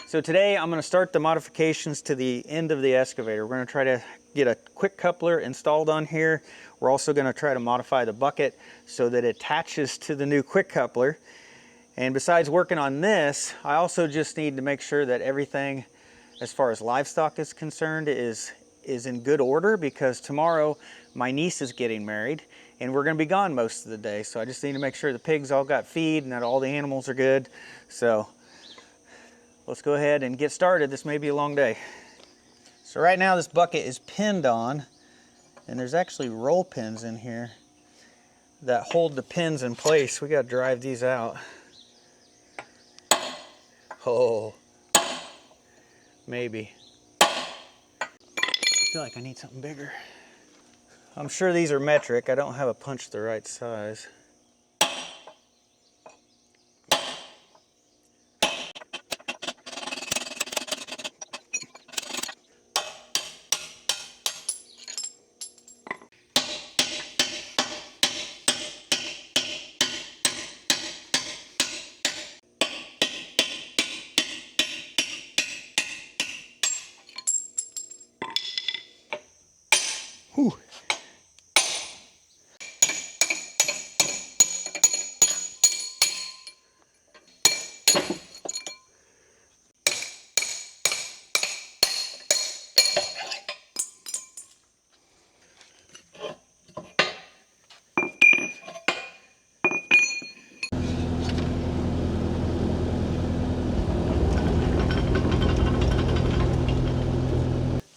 So today I'm going to start the modifications to the end of the excavator. We're going to try to get a quick coupler installed on here. We're also going to try to modify the bucket so that it attaches to the new quick coupler. And besides working on this, I also just need to make sure that everything as far as livestock is concerned is in good order, because tomorrow my niece is getting married and we're going to be gone most of the day. So I just need to make sure the pigs all got feed and that all the animals are good. So let's go ahead and get started. This may be a long day. So right now this bucket is pinned on, and there's actually roll pins in here that hold the pins in place. We got to drive these out. Oh, maybe. I feel like I need something bigger. I'm sure these are metric. I don't have a punch the right size. Whew.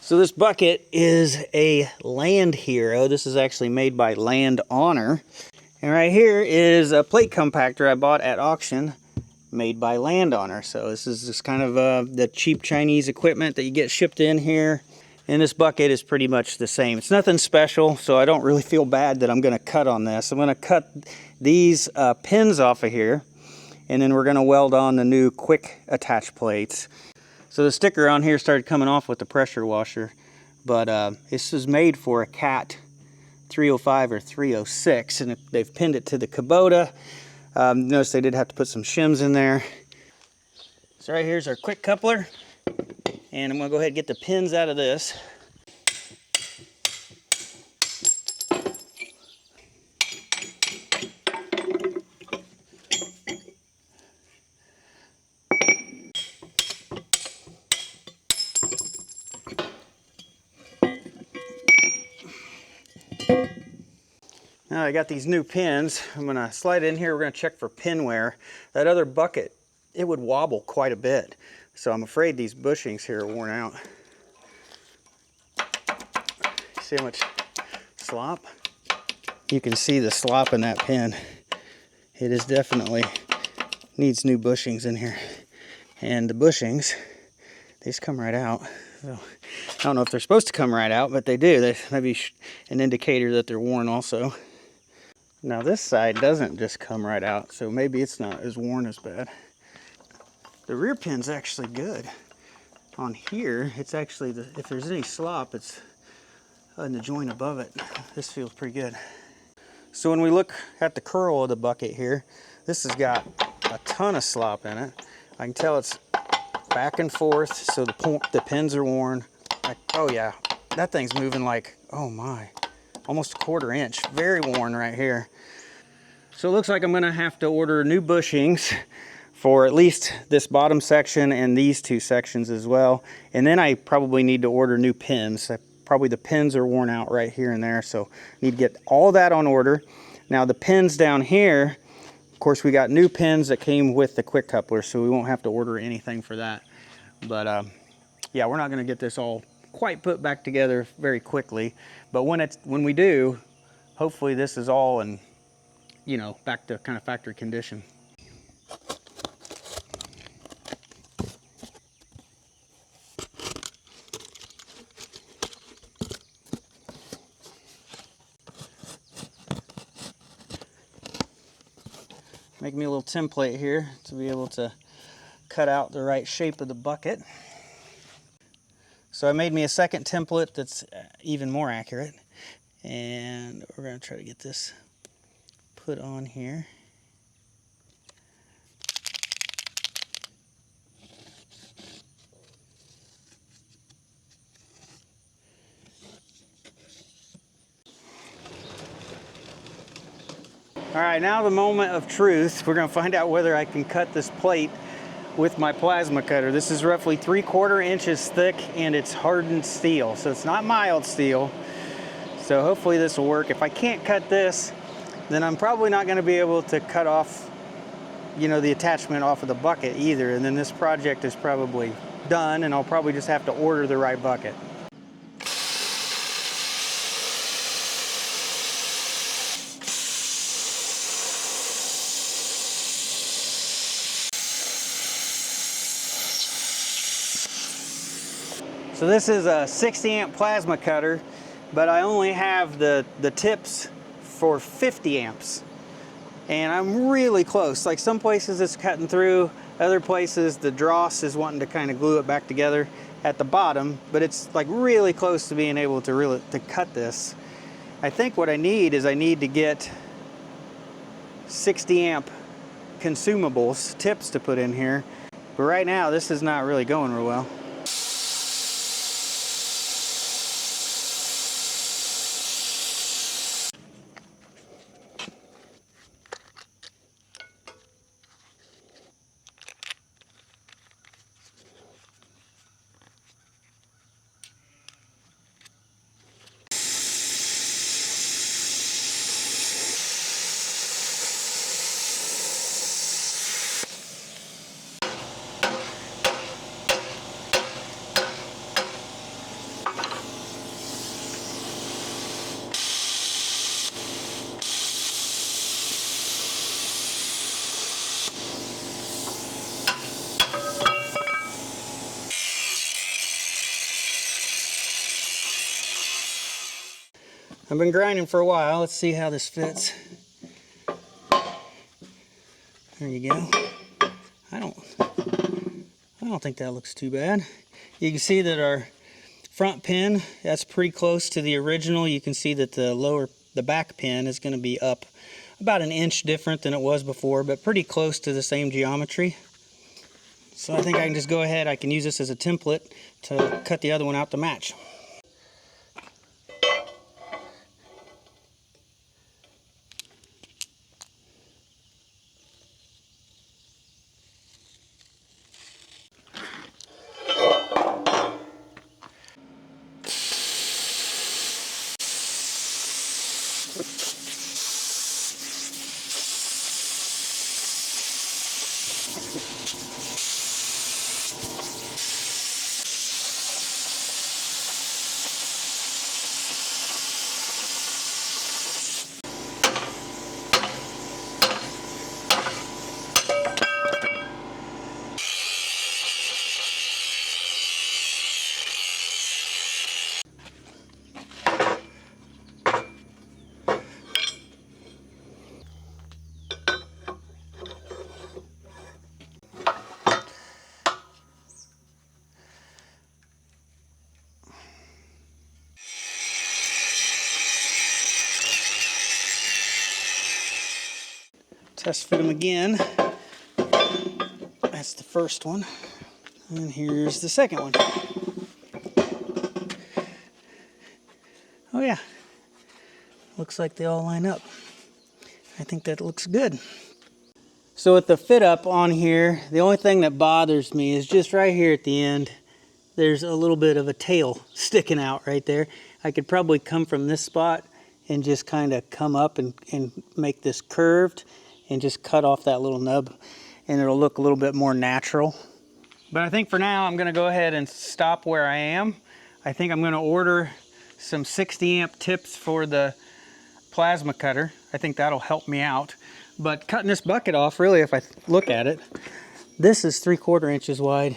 So this bucket is a Land Hero. This is actually made by Land Honor. And right here is a plate compactor I bought at auction made by Land Honor. So this is just kind of the cheap Chinese equipment that you get shipped in here. And this bucket is pretty much the same. It's nothing special, so I don't really feel bad that I'm going to cut on this. I'm going to cut these pins off of here, and then we're going to weld on the new quick attach plates. So the sticker on here started coming off with the pressure washer, but this is made for a Cat 305 or 306, and they've pinned it to the Kubota. Notice they did have to put some shims in there. So right here's our quick coupler, and I'm going to go ahead and get the pins out of this. Now I got these new pins. I'm going to slide in here. We're going to check for pin wear. That other bucket, it would wobble quite a bit. So I'm afraid these bushings here are worn out. See how much slop? You can see the slop in that pin. It is definitely needs new bushings in here. And the bushings, they just come right out. So I don't know if they're supposed to come right out, but they do. They may be an indicator that they're worn also. Now this side doesn't just come right out, so maybe it's not as worn as bad. The rear pin's actually good. On here, it's actually, if there's any slop, it's in the joint above it. This feels pretty good. So when we look at the curl of the bucket here, this has got a ton of slop in it. I can tell it's back and forth, so the pins are worn. Oh yeah, that thing's moving like, oh my, almost a 1/4 inch. Very worn right here. So it looks like I'm gonna have to order new bushings for at least this bottom section and these two sections as well. And then I probably need to order new pins. Probably the pins are worn out right here and there, so need to get all that on order. Now the pins down here, of course we got new pins that came with the quick coupler, so we won't have to order anything for that. But yeah, we're not gonna get this all quite put back together very quickly. But when we do, hopefully this is all in, you know, back to kind of factory condition. Make me a little template here to be able to cut out the right shape of the bucket. So I made me a second template that's even more accurate, and we're going to try to get this put on here. All right, now the moment of truth. We're gonna find out whether I can cut this plate with my plasma cutter. This is roughly 3/4 inches thick and it's hardened steel. So it's not mild steel. So hopefully this will work. If I can't cut this, then I'm probably not gonna be able to cut off, you know, the attachment off of the bucket either. And then this project is probably done and I'll probably just have to order the right bucket. So this is a 60 amp plasma cutter, but I only have the tips for 50 amps. And I'm really close. Like some places it's cutting through, other places the dross is wanting to kind of glue it back together at the bottom, but it's like really close to being able to cut this. I think what I need is I need to get 60 amp consumables, tips to put in here. But right now this is not really going real well. I've been grinding for a while. Let's see how this fits. There you go. I don't think that looks too bad. You can see that our front pin, that's pretty close to the original. You can see that the back pin is going to be up about an inch different than it was before, but pretty close to the same geometry. So I think I can just go ahead, I can use this as a template to cut the other one out to match. Test fit them again. That's the first one. And here's the second one. Oh yeah. Looks like they all line up. I think that looks good. So with the fit up on here, the only thing that bothers me is just right here at the end, there's a little bit of a tail sticking out right there. I could probably come from this spot and just kind of come up and make this curved and just cut off that little nub and it'll look a little bit more natural. But I think for now I'm gonna go ahead and stop where I am. I think I'm gonna order some 60 amp tips for the plasma cutter. I think that'll help me out. But cutting this bucket off, really, if I look at it, this is 3/4 inches wide.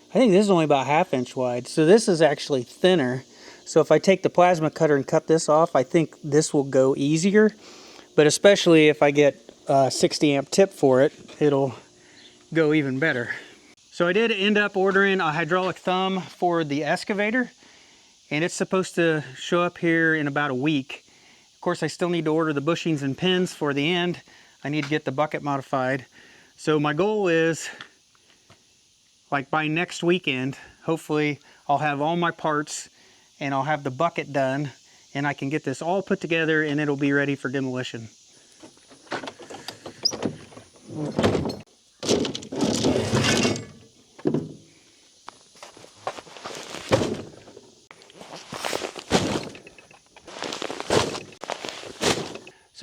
I think this is only about 1/2 inch wide. So this is actually thinner. So if I take the plasma cutter and cut this off, I think this will go easier. But especially if I get a 60 amp tip for it, it'll go even better. So I did end up ordering a hydraulic thumb for the excavator, and it's supposed to show up here in about a week. Of course, I still need to order the bushings and pins for the end. I need to get the bucket modified. So my goal is, like by next weekend, hopefully I'll have all my parts and I'll have the bucket done and I can get this all put together and it'll be ready for demolition. So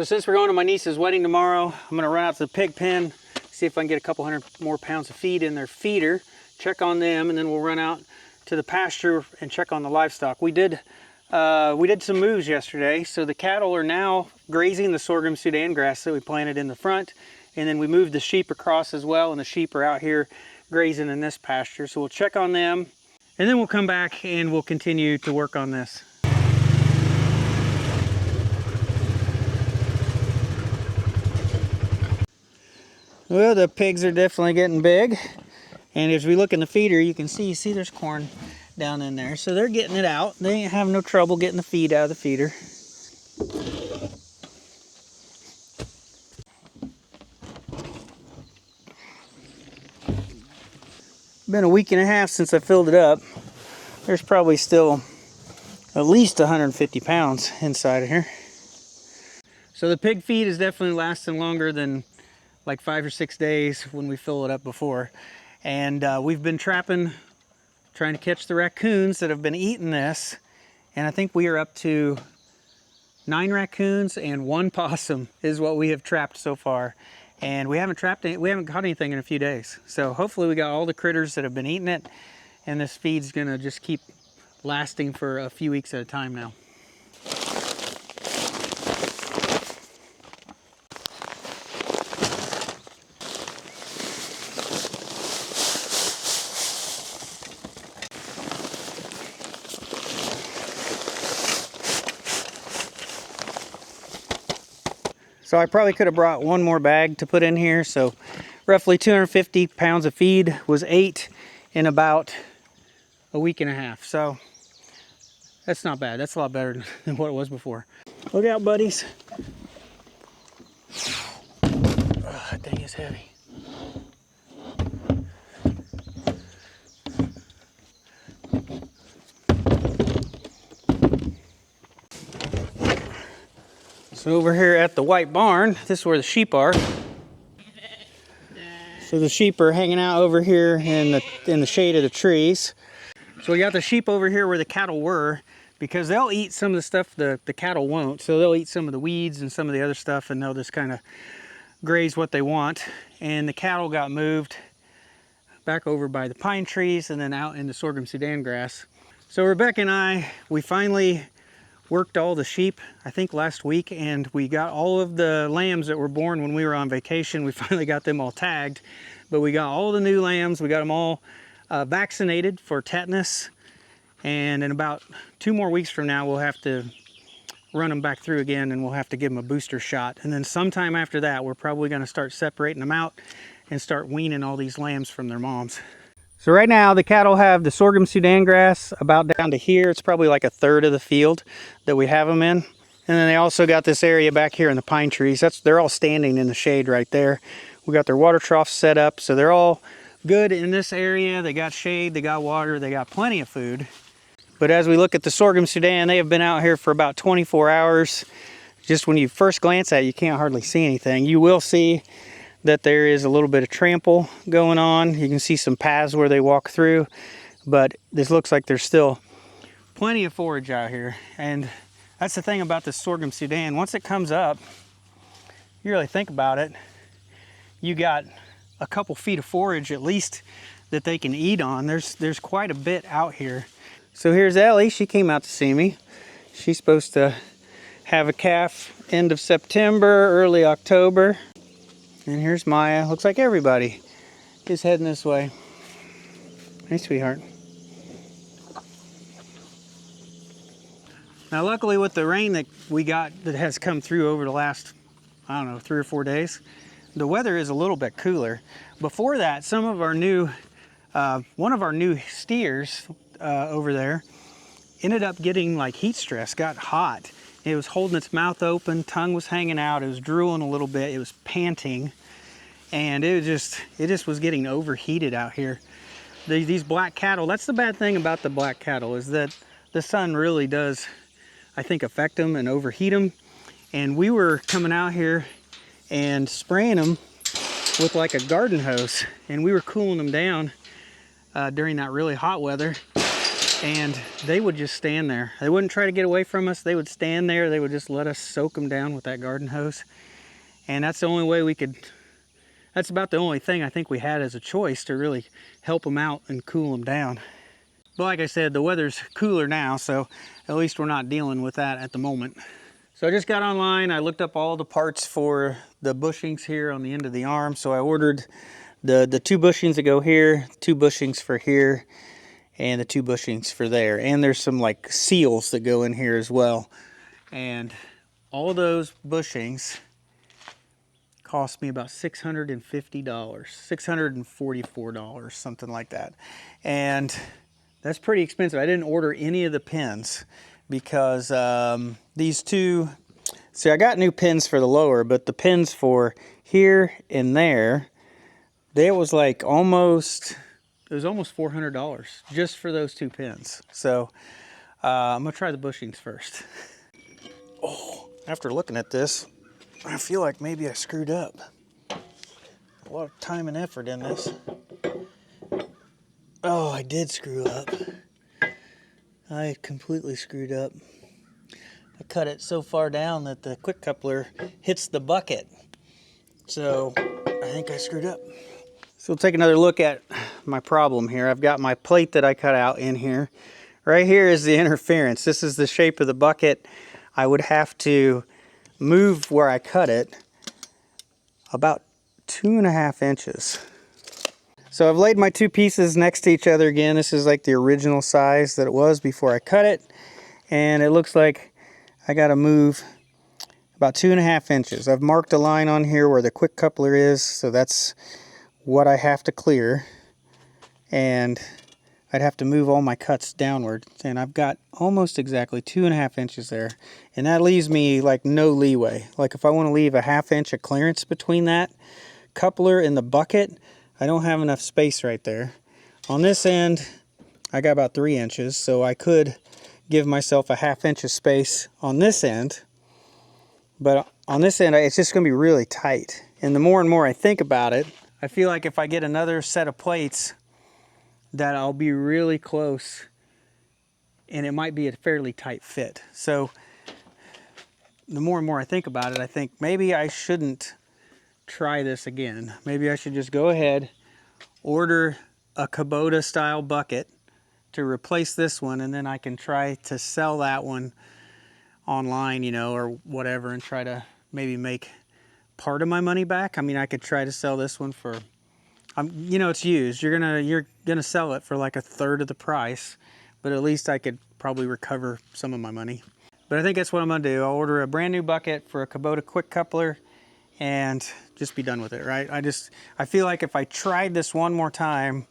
since we're going to my niece's wedding tomorrow, I'm gonna run out to the pig pen, see if I can get a couple hundred more pounds of feed in their feeder, check on them, and then we'll run out to the pasture and check on the livestock. We did some moves yesterday, so the cattle are now grazing the sorghum Sudan grass that we planted in the front, and then we moved the sheep across as well, and the sheep are out here grazing in this pasture. So we'll check on them, and then we'll come back and we'll continue to work on this. Well, the pigs are definitely getting big, and as we look in the feeder, you can see there's corn down in there, so they're getting it out. They ain't having no trouble getting the feed out of the feeder. Been a week and a half since I filled it up. There's probably still at least 150 pounds inside of here. So the pig feed is definitely lasting longer than like 5 or 6 days when we fill it up before. And we've been trapping, trying to catch the raccoons that have been eating this. And I think we are up to 9 raccoons and 1 possum is what we have trapped so far. And we haven't caught anything in a few days. So hopefully we got all the critters that have been eating it, and this feed's gonna just keep lasting for a few weeks at a time now. So I probably could have brought 1 more bag to put in here. So roughly 250 pounds of feed was ate in about a week and a half. So that's not bad. That's a lot better than what it was before. Look out, buddies. Oh, that thing is heavy. So over here at the white barn, this is where the sheep are. So the sheep are hanging out over here in the shade of the trees. So we got the sheep over here where the cattle were, because they'll eat some of the stuff the cattle won't. So they'll eat some of the weeds and some of the other stuff, and they'll just kind of graze what they want. And the cattle got moved back over by the pine trees and then out in the sorghum Sudan grass. So Rebecca and I, we finally worked all the sheep, I think last week, and we got all of the lambs that were born when we were on vacation. We finally got them all tagged, but we got all the new lambs. We got them all vaccinated for tetanus, and in about 2 more weeks from now we'll have to run them back through again, and we'll have to give them a booster shot. And then sometime after that we're probably going to start separating them out and start weaning all these lambs from their moms. So right now the cattle have the sorghum Sudan grass about down to here. It's probably like 1/3 of the field that we have them in. And then they also got this area back here in the pine trees. They're all standing in the shade right there. We got their water troughs set up, so they're all good in this area. They got shade, they got water, they got plenty of food. But as we look at the sorghum Sudan, they have been out here for about 24 hours. Just when you first glance at it, you can't hardly see anything. You will see that there is a little bit of trample going on. You can see some paths where they walk through, but this looks like there's still plenty of forage out here. And that's the thing about the sorghum Sudan. Once it comes up, you really think about it, you got a couple feet of forage at least that they can eat on. There's quite a bit out here. So here's Ellie. She came out to see me. She's supposed to have a calf end of September, early October. And here's Maya. Looks like everybody is heading this way. Hey, sweetheart. Now, luckily with the rain that we got that has come through over the last, I don't know, 3 or 4 days, the weather is a little bit cooler. Before that, some of our new, one of our new steers over there ended up getting like heat stress, got hot. It was holding its mouth open, tongue was hanging out, it was drooling a little bit, it was panting, and it just was getting overheated out here. These black cattle, that's the bad thing about the black cattle, is that the sun really does, I think, affect them and overheat them. And we were coming out here and spraying them with like a garden hose, and we were cooling them down during that really hot weather, and they would just stand there. They wouldn't try to get away from us. They would stand there. They would just let us soak them down with that garden hose. And that's the only way we could, that's about the only thing I think we had as a choice to really help them out and cool them down. But like I said, the weather's cooler now, so at least we're not dealing with that at the moment. So I just got online, I looked up all the parts for the bushings here on the end of the arm. So I ordered the 2 bushings that go here, 2 bushings for here, and the 2 bushings for there. And there's some like seals that go in here as well. And all those bushings cost me about $650, $644, something like that. And that's pretty expensive. I didn't order any of the pins because these 2, see, I got new pins for the lower, but the pins for here and there, it was almost $400 just for those 2 pins. So I'm gonna try the bushings first. Oh, after looking at this, I feel like maybe I screwed up. A lot of time and effort in this. Oh, I did screw up. I completely screwed up. I cut it so far down that the quick coupler hits the bucket. So I think I screwed up. So we'll take another look at my problem here. I've got my plate that I cut out in here. Right here is the interference. This is the shape of the bucket. I would have to move where I cut it about 2.5 inches. So I've laid my 2 pieces next to each other again. This is like the original size that it was before I cut it. And it looks like I gotta move about 2.5 inches. I've marked a line on here where the quick coupler is, so that's what I have to clear. And I'd have to move all my cuts downward. And I've got almost exactly 2.5 inches there. And that leaves me like no leeway. Like if I wanna leave a 1/2 inch of clearance between that coupler and the bucket, I don't have enough space right there. On this end, I got about 3 inches, so I could give myself a 1/2 inch of space on this end. But on this end, it's just gonna be really tight. And the more and more I think about it, I feel like if I get another set of plates, that I'll be really close and it might be a fairly tight fit. So the more and more I think about it, I think maybe I shouldn't try this again. Maybe I should just go ahead, order a Kubota style bucket to replace this one, and then I can try to sell that one online, you know, or whatever, and try to maybe make part of my money back. I mean, I could try to sell this one for, you know, it's used. You're gonna sell it for like 1/3 of the price, but at least I could probably recover some of my money. But I think that's what I'm gonna do. I'll order a brand new bucket for a Kubota quick coupler and just be done with it, right? I feel like if I tried this one more time,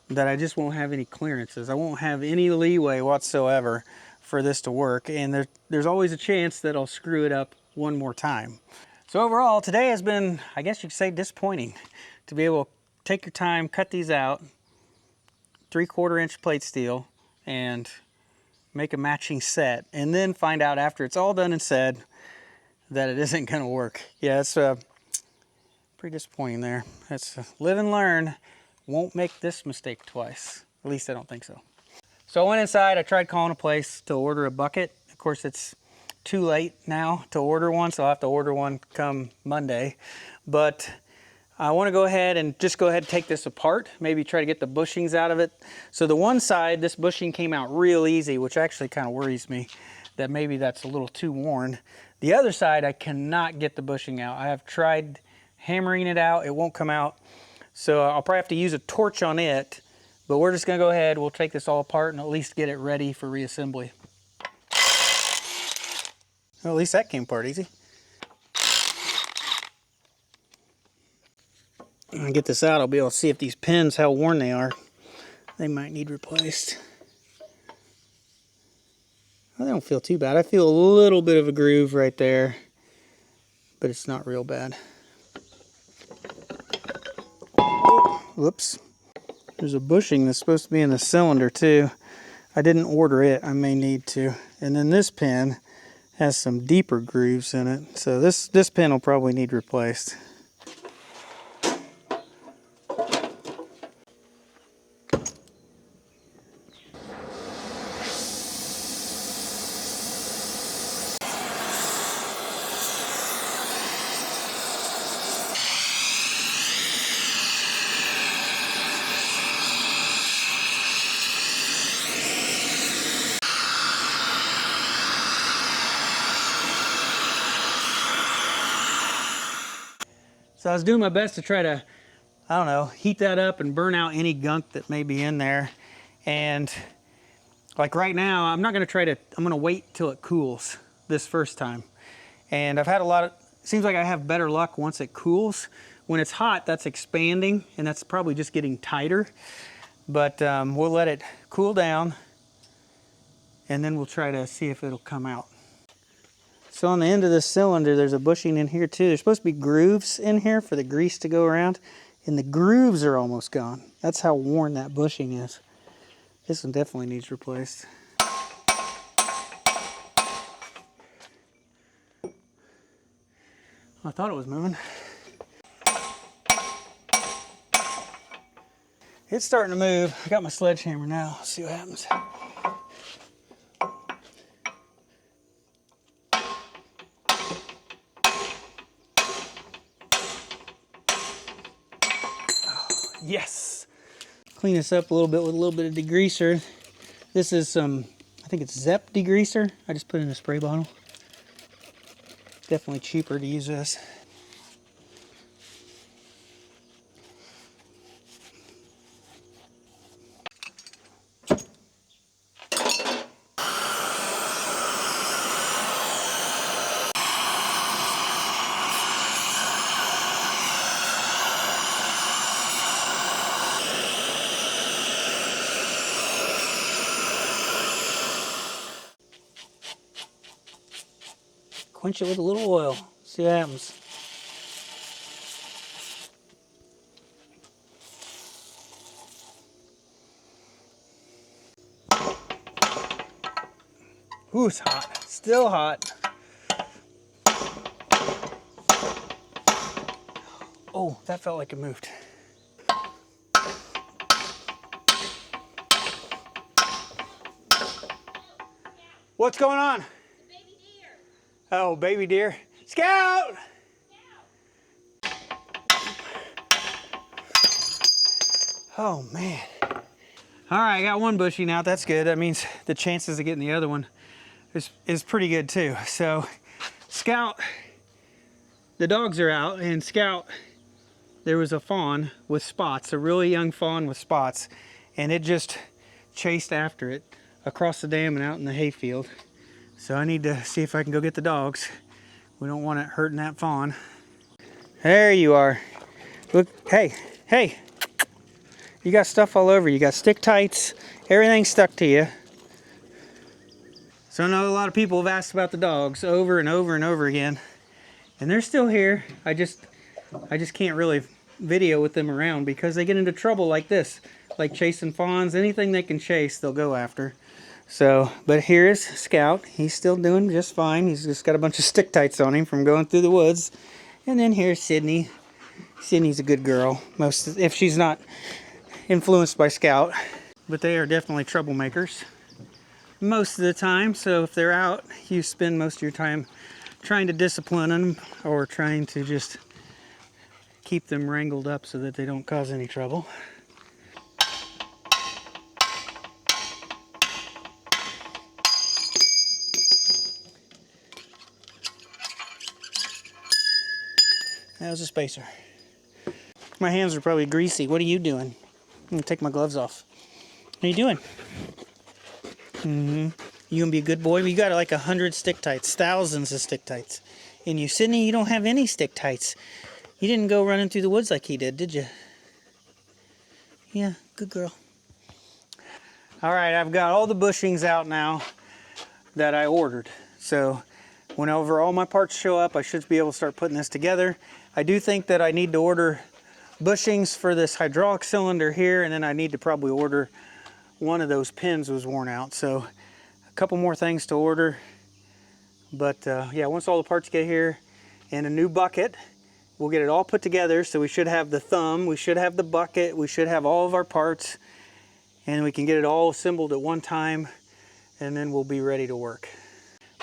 that I just won't have any clearances. I won't have any leeway whatsoever for this to work, and there's always a chance that I'll screw it up one more time. So overall, today has been, I guess you could say, disappointing. To be able to take your time, cut these out, 3/4 inch plate steel, and make a matching set, and then find out after it's all done and said that it isn't gonna work. Yeah, it's pretty disappointing there. That's live and learn. Won't make this mistake twice. At least I don't think so. So I went inside, I tried calling a place to order a bucket. Of course, it's too late now to order one, so I'll have to order one come Monday. But I wanna go ahead and take this apart, maybe try to get the bushings out of it. So the one side, this bushing came out real easy, which actually kind of worries me that maybe that's a little too worn. The other side, I cannot get the bushing out. I have tried hammering it out, it won't come out. So I'll probably have to use a torch on it, but we're just gonna go ahead, we'll take this all apart and at least get it ready for reassembly. Well, at least that came apart easy. When I get this out, I'll be able to see if these pins, how worn they are. They might need replaced. Well, they don't feel too bad. I feel a little bit of a groove right there, but it's not real bad. Whoops. There's a bushing that's supposed to be in the cylinder too. I didn't order it, I may need to. And then this pin has some deeper grooves in it. So this pin will probably need replaced. So I was doing my best to try to, I don't know, heat that up and burn out any gunk that may be in there. And like right now, I'm not gonna try to, I'm gonna wait till it cools this first time. And I've had seems like I have better luck once it cools. When it's hot, that's expanding, and that's probably just getting tighter. But we'll let it cool down, and then we'll try to see if it'll come out. So on the end of this cylinder, there's a bushing in here too. There's supposed to be grooves in here for the grease to go around, and the grooves are almost gone. That's how worn that bushing is. This one definitely needs replaced. I thought it was moving. It's starting to move. I got my sledgehammer now. Let's see what happens. Oh, yes. Clean this up a little bit with a little bit of degreaser. This is some, I think it's Zep degreaser. I just put it in a spray bottle. Definitely cheaper to use this. Quench it with a little oil. See what happens. Ooh, it's hot. Still hot. Oh, that felt like it moved. What's going on? Baby deer. Oh, baby deer. Scout! Oh, man. All right, I got one bushing out. That's good. That means the chances of getting the other one is pretty good too. So Scout, the dogs are out, and Scout, there was a fawn with spots, a really young fawn with spots, and it just chased after it across the dam and out in the hayfield. So I need to see if I can go get the dogs. We don't want it hurting that fawn. There you are. Look, hey, hey. You got stuff all over. You got stick tights, everything stuck to you. So I know a lot of people have asked about the dogs over and over and over again, and they're still here. I just can't really video with them around because they get into trouble like this, like chasing fawns. Anything they can chase, they'll go after. So, but here's Scout. He's still doing just fine. He's just got a bunch of stick tights on him from going through the woods. And then here's Sydney. Sydney's a good girl, if she's not influenced by Scout. But they are definitely troublemakers most of the time. So if they're out, you spend most of your time trying to discipline them or trying to just keep them wrangled up so that they don't cause any trouble. That was a spacer. My hands are probably greasy. What are you doing? I'm gonna take my gloves off. What are you doing? You gonna be a good boy? You got like 100 stick tights, thousands of stick tights. And you, Sydney, you don't have any stick tights. You didn't go running through the woods like he did you? Yeah, good girl. All right, I've got all the bushings out now that I ordered. So whenever all my parts show up, I should be able to start putting this together. I do think that I need to order bushings for this hydraulic cylinder here, and then I need to probably order one of those pins was worn out. So a couple more things to order. But yeah, once all the parts get here and a new bucket, we'll get it all put together. So we should have the thumb, we should have the bucket, we should have all of our parts, and we can get it all assembled at one time, and then we'll be ready to work.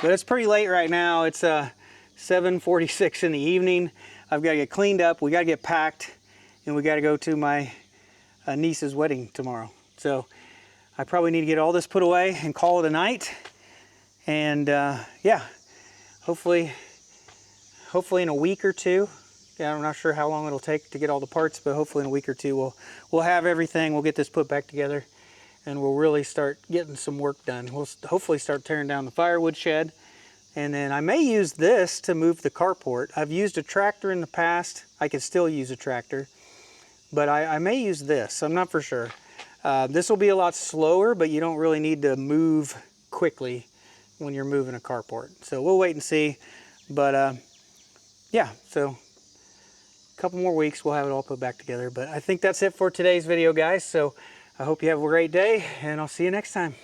But it's pretty late right now. It's 7:46 in the evening. I've got to get cleaned up, we got to get packed, and we got to go to my niece's wedding tomorrow. So I probably need to get all this put away and call it a night. And yeah, hopefully in a week or two, Yeah, I'm not sure how long it'll take to get all the parts, but hopefully in a week or two we'll have everything. We'll get this put back together, and we'll really start getting some work done. We'll hopefully start tearing down the firewood shed, and then I may use this to move the carport. I've used a tractor in the past. I could still use a tractor, but I may use this. I'm not for sure. This will be a lot slower, but you don't really need to move quickly when you're moving a carport. So we'll wait and see. But yeah, so a couple more weeks, we'll have it all put back together. But I think that's it for today's video, guys. So I hope you have a great day, and I'll see you next time.